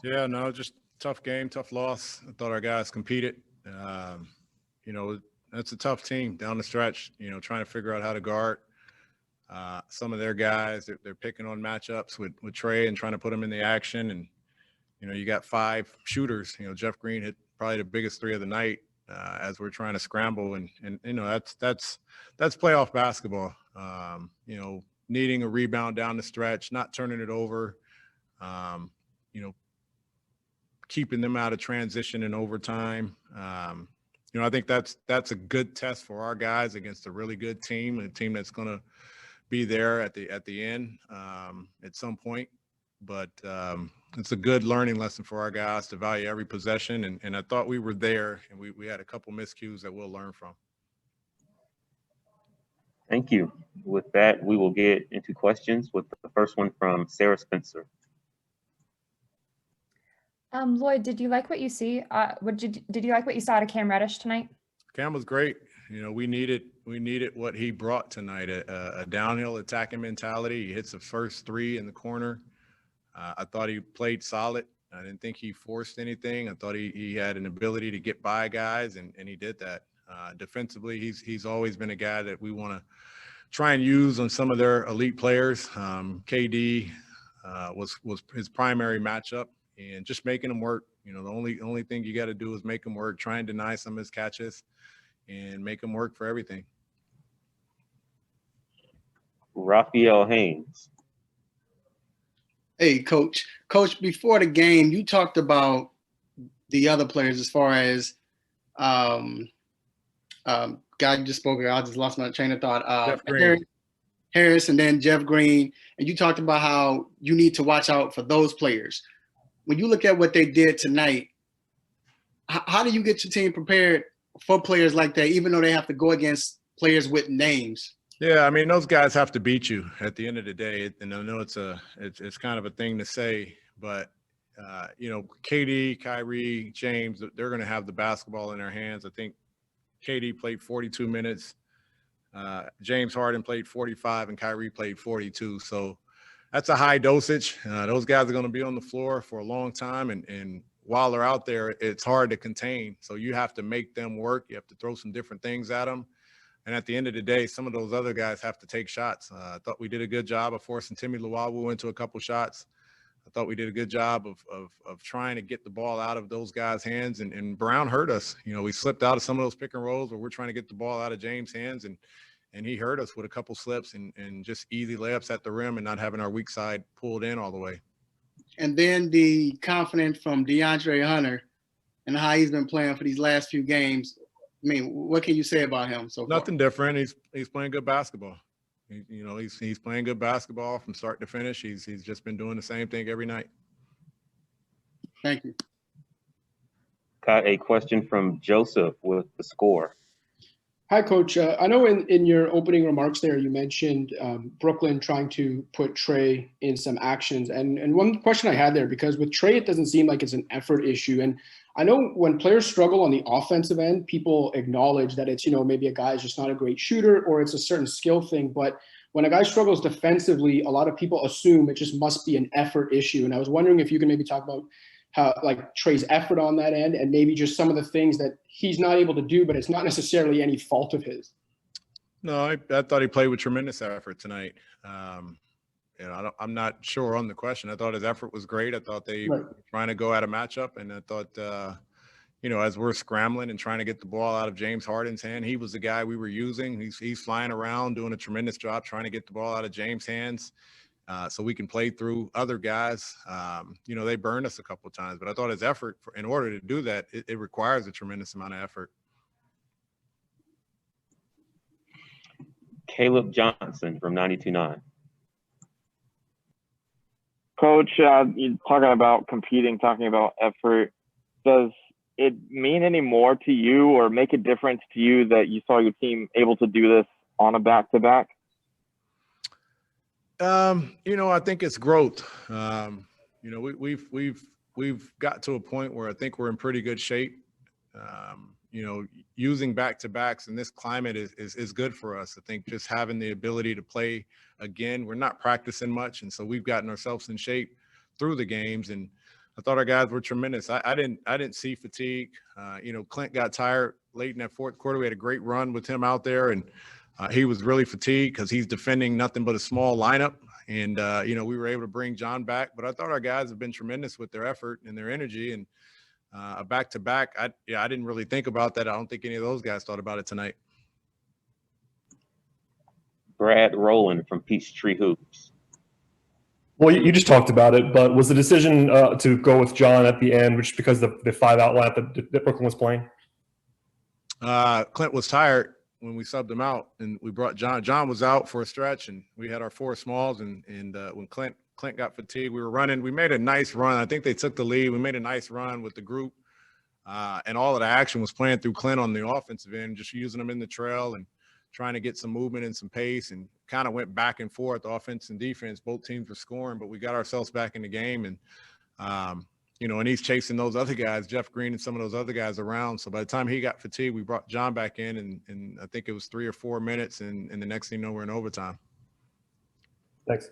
Yeah, no, just tough game, tough loss. I thought our guys competed. You know, that's a tough team down the stretch, you know, trying to figure out how to guard some of their guys. They're picking on matchups with Trey and trying to put them in the action. And, you know, you got 5 shooters. You know, Jeff Green hit probably the biggest 3 of the night as we're trying to scramble. And you know, that's playoff basketball. You know, needing a rebound down the stretch, not turning it over, you know, keeping them out of transition and overtime. You know, I think that's a good test for our guys against a really good team, a team that's going to be there at the end at some point. But it's a good learning lesson for our guys to value every possession. And I thought we were there, and we had a couple miscues that we'll learn from. Thank you. With that, we will get into questions with the first one from Sarah Spencer. Lloyd, did you like what you see? Did you like what you saw out of Cam Reddish tonight? Cam was great. You know, we needed what he brought tonight, a downhill attacking mentality. He hits the first 3 in the corner. I thought he played solid. I didn't think he forced anything. I thought he had an ability to get by guys, and he did that. Defensively, he's always been a guy that we want to try and use on some of their elite players. KD was his primary matchup, and just making him work. You know, the only thing you got to do is make him work. Try and deny some of his catches, and make him work for everything. Raphael Haynes. Hey, Coach. Coach, before the game, you talked about the other players as far as guy you just spoke of. I just lost my train of thought. Harris and then Jeff Green. And you talked about how you need to watch out for those players. When you look at what they did tonight, how do you get your team prepared for players like that, even though they have to go against players with names? Yeah, I mean, those guys have to beat you at the end of the day. And I know it's kind of a thing to say, but you know, KD, Kyrie, James, they're going to have the basketball in their hands. I think KD played 42 minutes. James Harden played 45 and Kyrie played 42. So that's a high dosage. Those guys are going to be on the floor for a long time. And while they're out there, it's hard to contain. So you have to make them work. You have to throw some different things at them. And at the end of the day, some of those other guys have to take shots. I thought we did a good job of forcing Timmy Luwawu into a couple shots. I thought we did a good job of trying to get the ball out of those guys' hands. And Brown hurt us. You know, we slipped out of some of those pick and rolls where we're trying to get the ball out of James' hands. And he hurt us with a couple slips and just easy layups at the rim and not having our weak side pulled in all the way. And then the confidence from DeAndre Hunter and how he's been playing for these last few games. I mean, what can you say about him so far? Nothing different. He's playing good basketball. He's playing good basketball from start to finish. He's just been doing the same thing every night. Thank you. Got a question from Joseph with the score. Hi, Coach. I know in your opening remarks there, you mentioned Brooklyn trying to put Trey in some actions. And one question I had there, because with Trey, it doesn't seem like it's an effort issue. And I know when players struggle on the offensive end, people acknowledge that it's, maybe a guy is just not a great shooter or it's a certain skill thing. But when a guy struggles defensively, a lot of people assume it just must be an effort issue. And I was wondering if you can maybe talk about how, like, Trey's effort on that end and maybe just some of the things that he's not able to do, but it's not necessarily any fault of his. No, I thought he played with tremendous effort tonight. I'm not sure on the question. I thought his effort was great. I thought they were trying to go at a matchup, and I thought, as we're scrambling and trying to get the ball out of James Harden's hand, he was the guy we were using. He's flying around doing a tremendous job trying to get the ball out of James' hands so we can play through other guys. They burned us a couple of times, but I thought his effort, in order to do that, it requires a tremendous amount of effort. Caleb Johnson from 92.9. Coach, you're talking about competing, talking about effort. Does it mean any more to you or make a difference to you that you saw your team able to do this on a back-to-back? I think it's growth. We've got to a point where I think we're in pretty good shape. Using back-to-backs in this climate is good for us. I think just having the ability to play again, we're not practicing much, and so we've gotten ourselves in shape through the games. And I thought our guys were tremendous. I didn't see fatigue. You know, Clint got tired late in that fourth quarter. We had a great run with him out there, and he was really fatigued because he's defending nothing but a small lineup. And, you know, we were able to bring John back. But I thought our guys have been tremendous with their effort and their energy. And a back-to-back, I didn't really think about that. I don't think any of those guys thought about it tonight. Brad Rowland from Peachtree Hoops. Well, you just talked about it, but was the decision to go with John at the end, which because the 5-out lineup that Brooklyn was playing? Clint was tired when we subbed him out, and we brought John. John was out for a stretch, and we had our 4 smalls. And when Clint got fatigued, we were running. We made a nice run. I think they took the lead. We made a nice run with the group, and all of the action was playing through Clint on the offensive end, just using him in the trail and trying to get some movement and some pace, and kind of went back and forth, offense and defense. Both teams were scoring, but we got ourselves back in the game. And, you know, and he's chasing those other guys, Jeff Green and some of those other guys around. So by the time he got fatigued, we brought John back in, and I think it was 3 or 4 minutes, and the next thing you know, we're in overtime. Thanks.